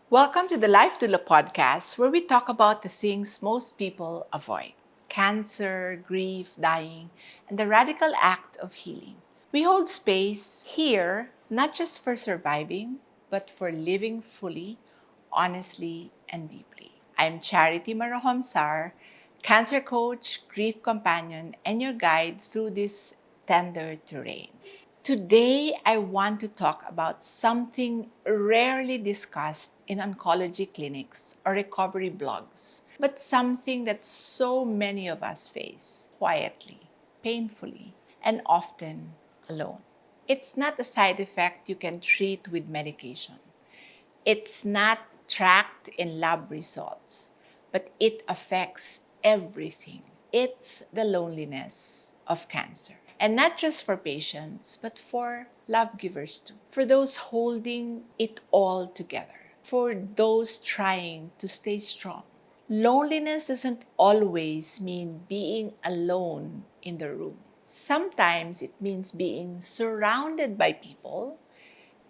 Welcome to the Life Doula Podcast, where we talk about the things most people avoid: cancer, grief, dying, and the radical act of healing. We hold space here not just for surviving, but for living fully, honestly, and deeply. I'm Charity Marohombsar, cancer coach, grief companion, and your guide through this tender terrain. Today, I want to talk about something rarely discussed in oncology clinics or recovery blogs, but something that so many of us face quietly, painfully, and often alone. It's not a side effect you can treat with medication. It's not tracked in lab results, but it affects everything. It's the loneliness of cancer. And not just for patients, but for love givers too. For those holding it all together. For those trying to stay strong. Loneliness doesn't always mean being alone in the room. Sometimes it means being surrounded by people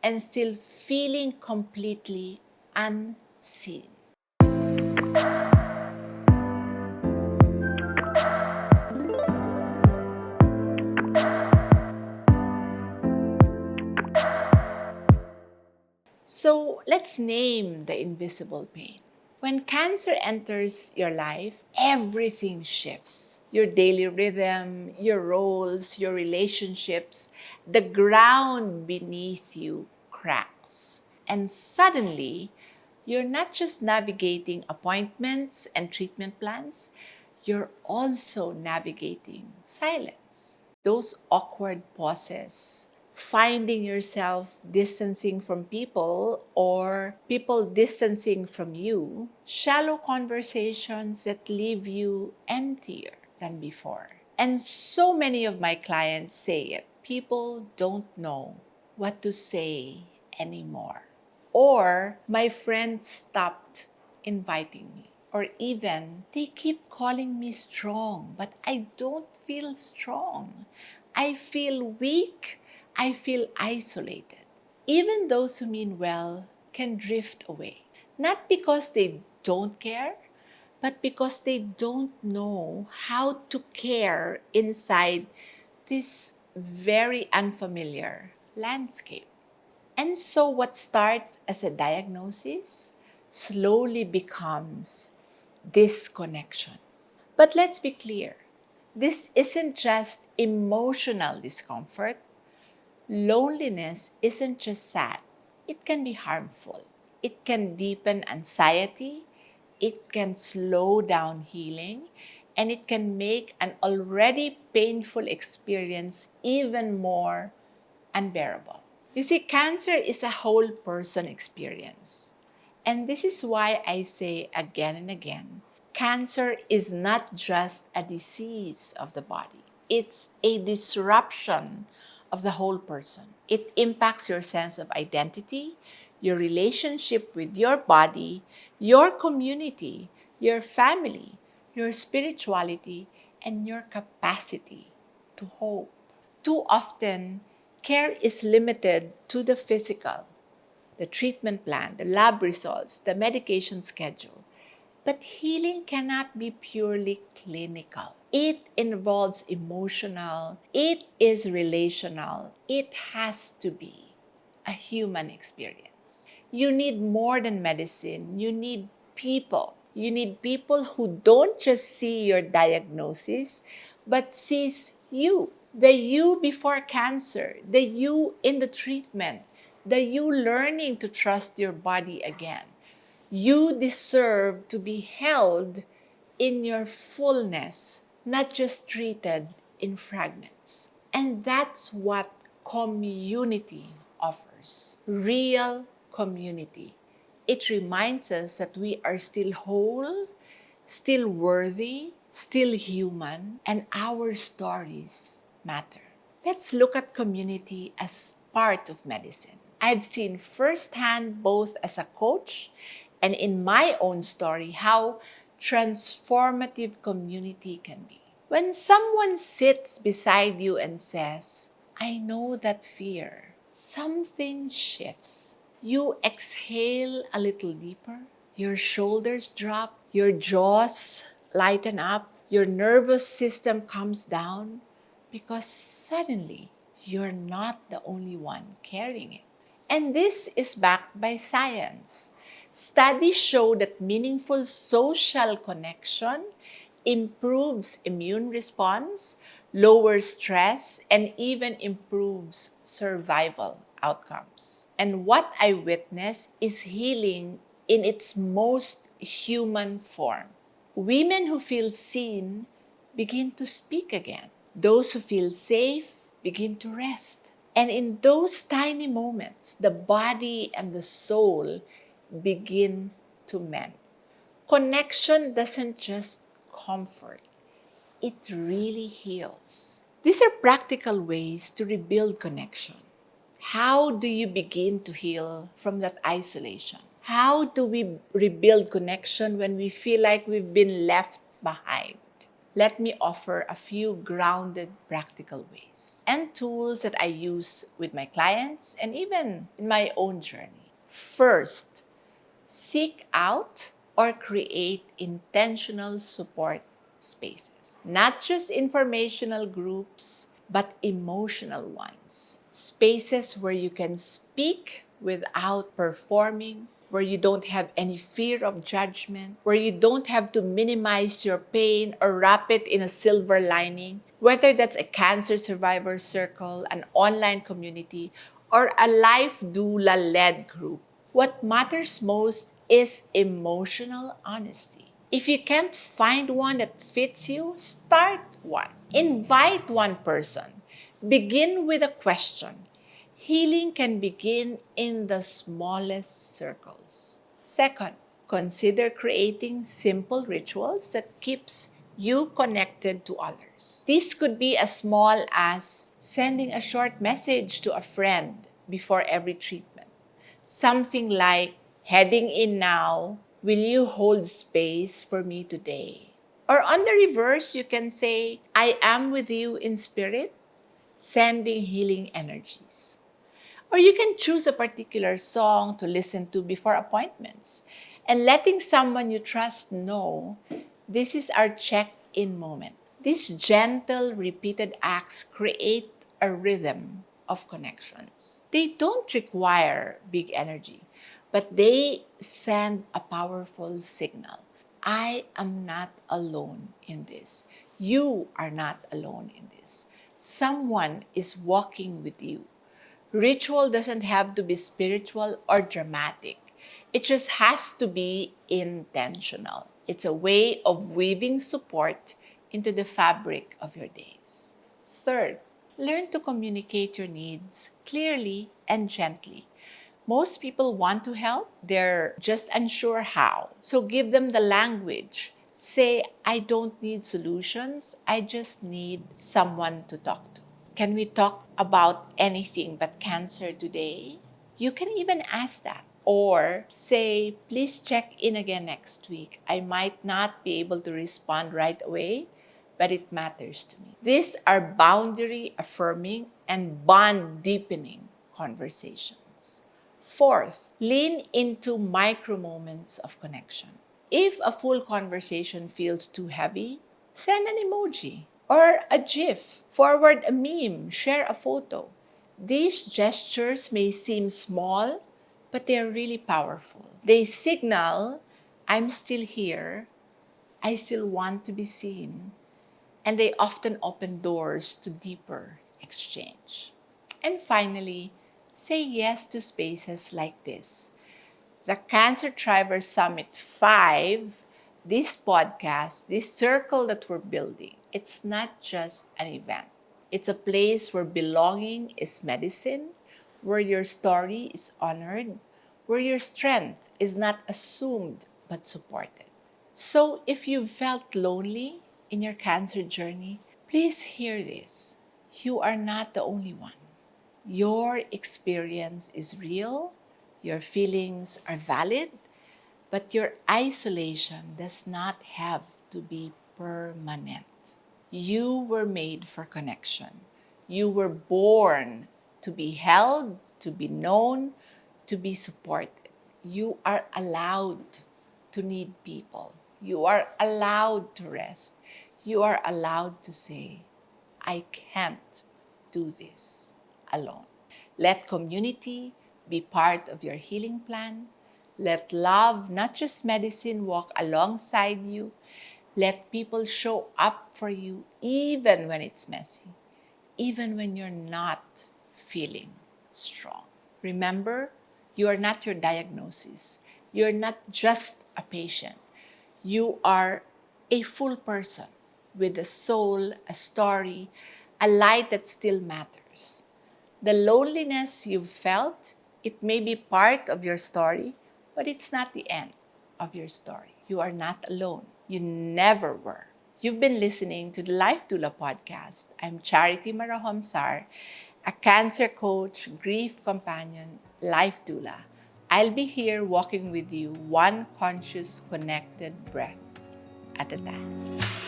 and still feeling completely unseen. So let's name the invisible pain. When cancer enters your life, everything shifts. Your daily rhythm, your roles, your relationships, the ground beneath you cracks. And suddenly, you're not just navigating appointments and treatment plans, you're also navigating silence. Those awkward pauses, finding yourself distancing from people or people distancing from you, shallow conversations that leave you emptier than before. And so many of my clients say it. People don't know what to say anymore. Or my friends stopped inviting me. Or even they keep calling me strong, but I don't feel strong. I feel weak. I feel isolated. Even those who mean well can drift away. Not because they don't care, but because they don't know how to care inside this very unfamiliar landscape. And so, what starts as a diagnosis slowly becomes disconnection. But let's be clear, this isn't just emotional discomfort. Loneliness isn't just sad, it can be harmful. It can deepen anxiety, it can slow down healing, and it can make an already painful experience even more unbearable. You see, cancer is a whole person experience. And this is why I say again and again, cancer is not just a disease of the body. It's a disruption of the whole person. It impacts your sense of identity, your relationship with your body, your community, your family, your spirituality, and your capacity to hope. Too often, care is limited to the physical, the treatment plan, the lab results, the medication schedule. But healing cannot be purely clinical. It involves emotional, it is relational, it has to be a human experience. You need more than medicine, you need people. You need people who don't just see your diagnosis, but sees you. The you before cancer, the you in the treatment, the you learning to trust your body again. You deserve to be held in your fullness, not just treated in fragments. And that's what community offers. Real community. It reminds us that we are still whole, still worthy, still human, and our stories matter. Let's look at community as part of medicine. I've seen firsthand, both as a coach and in my own story, how transformative community can be. When someone sits beside you and says, I know that fear, something shifts. you exhale a little deeper, your shoulders drop, your jaws lighten up, your nervous system comes down because suddenly you're not the only one carrying it. And this is backed by science. Studies show that meaningful social connection improves immune response, lowers stress, and even improves survival outcomes. And what I witness is healing in its most human form. Women who feel seen begin to speak again. Those who feel safe begin to rest. And in those tiny moments, the body and the soul begin to mend. Connection doesn't just comfort, it really heals. These are practical ways to rebuild connection. How do you begin to heal from that isolation? How do we rebuild connection when we feel like we've been left behind? Let me offer a few grounded practical ways and tools that I use with my clients and even in my own journey. First, seek out or create intentional support spaces. Not just informational groups, but emotional ones. Spaces where you can speak without performing, where you don't have any fear of judgment, where you don't have to minimize your pain or wrap it in a silver lining, whether that's a cancer survivor circle, an online community, or a Life Doula-led group. What matters most is emotional honesty. If you can't find one that fits you, start one. Invite one person. Begin with a question. Healing can begin in the smallest circles. Second, consider creating simple rituals that keeps you connected to others. This could be as small as sending a short message to a friend before every treatment. Something like, heading in now, will you hold space for me today? Or on the reverse, you can say, I am with you in spirit, sending healing energies. Or you can choose a particular song to listen to before appointments and letting someone you trust know this is our check-in moment. These gentle, repeated acts create a rhythm of connections. They don't require big energy, but they send a powerful signal. I am not alone in this. You are not alone in this. Someone is walking with you. Ritual doesn't have to be spiritual or dramatic. It just has to be intentional. It's a way of weaving support into the fabric of your days. Third, learn to communicate your needs clearly and gently. Most people want to help, they're just unsure how. So give them the language. Say, I don't need solutions, I just need someone to talk to. Can we talk about anything but cancer today? You can even ask that. Or say, please check in again next week. I might not be able to respond right away, but it matters to me. These are boundary affirming and bond deepening conversations. Fourth, lean into micro moments of connection. If a full conversation feels too heavy, send an emoji or a GIF, forward a meme, share a photo. These gestures may seem small, but they are really powerful. They signal, I'm still here, I still want to be seen, and they often open doors to deeper exchange. And finally, say yes to spaces like this. The Cancer Thriver Summit 5, this podcast, this circle that we're building, it's not just an event. It's a place where belonging is medicine, where your story is honored, where your strength is not assumed but supported. So if you felt lonely in your cancer journey, please hear this. You are not the only one. Your experience is real, your feelings are valid, but your isolation does not have to be permanent. You were made for connection. You were born to be held, to be known, to be supported. You are allowed to need people. You are allowed to rest. You are allowed to say, I can't do this alone. Let community be part of your healing plan. Let love, not just medicine, walk alongside you. Let people show up for you even when it's messy, even when you're not feeling strong. Remember, you are not your diagnosis. You're not just a patient. You are a full person with a soul, a story, a light that still matters. The loneliness you've felt, it may be part of your story, but it's not the end of your story. You are not alone. You never were. You've been listening to the Life Doula Podcast. I'm Charity Marohombsar, a cancer coach, grief companion, life doula. I'll be here walking with you one conscious, connected breath at a time.